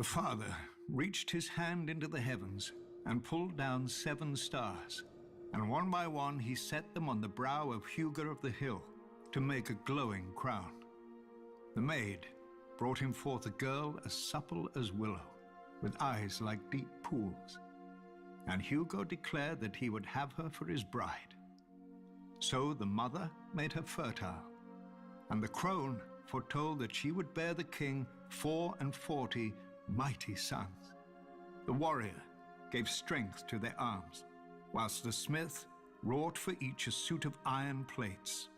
The Father reached his hand into the heavens and pulled down 7 stars, and one by one he set them on the brow of Hugo of the hill to make a glowing crown. The maid brought him forth a girl as supple as willow, with eyes like deep pools, and Hugo declared that he would have her for his bride. So the mother made her fertile, and the crone foretold that she would bear the king 44 mighty sons. The warrior gave strength to their arms, whilst the smith wrought for each a suit of iron plates.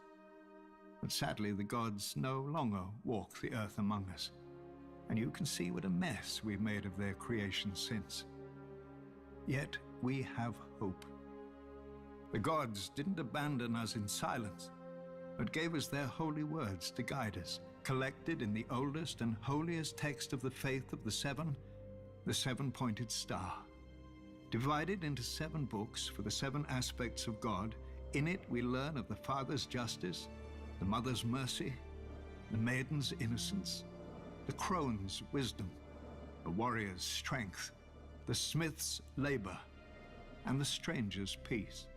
But sadly, the gods no longer walk the earth among us, and you can see what a mess we've made of their creation since. Yet we have hope. The gods didn't abandon us in silence, but gave us their holy words to guide us, collected in the oldest and holiest text of the faith of the 7-pointed star. Divided into 7 books for the 7 aspects of God, in it we learn of the Father's justice, the Mother's mercy, the maiden's innocence, the crone's wisdom, the warrior's strength, the smith's labor, and the stranger's peace.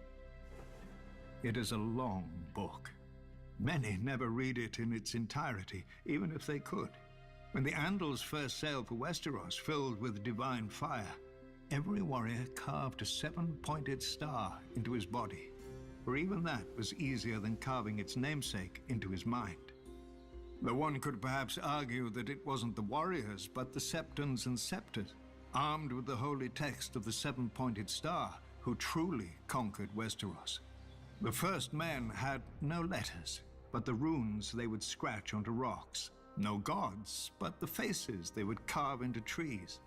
It is a long book. Many never read it in its entirety, even if they could. When the Andals first sailed for Westeros, filled with divine fire, every warrior carved a 7-pointed star into his body, for even that was easier than carving its namesake into his mind. Though one could perhaps argue that it wasn't the warriors, but the septons and septors, armed with the holy text of the 7-pointed star, who truly conquered Westeros. The first men had no letters, but the runes they would scratch onto rocks. No gods, but the faces they would carve into trees.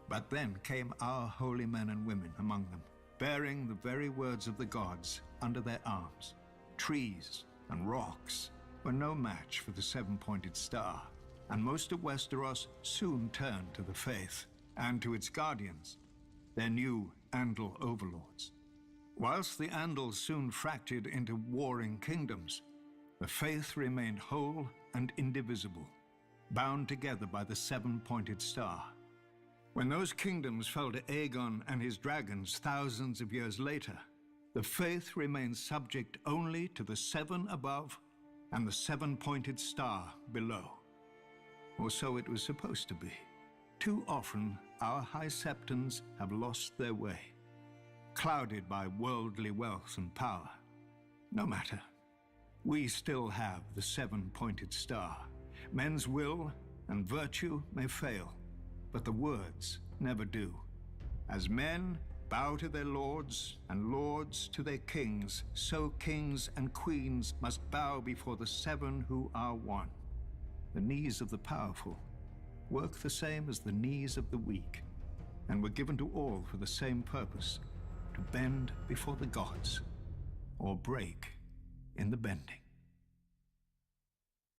But then came our holy men and women among them, bearing the very words of the gods under their arms. Trees and rocks were no match for the 7-pointed star, and most of Westeros soon turned to the faith and to its guardians, their new Andal overlords. Whilst the Andals soon fractured into warring kingdoms, the faith remained whole and indivisible, bound together by the 7-pointed star. When those kingdoms fell to Aegon and his dragons thousands of years later, the faith remained subject only to the 7 above and the 7-pointed star below. Or so it was supposed to be. Too often, our high septons have lost their way, clouded by worldly wealth and power. No matter. We still have the 7-pointed star. Men's will and virtue may fail, but the words never do. As men bow to their lords and lords to their kings, so kings and queens must bow before the 7 who are one. The knees of the powerful work the same as the knees of the weak, and were given to all for the same purpose, to bend before the gods, or break in the bending.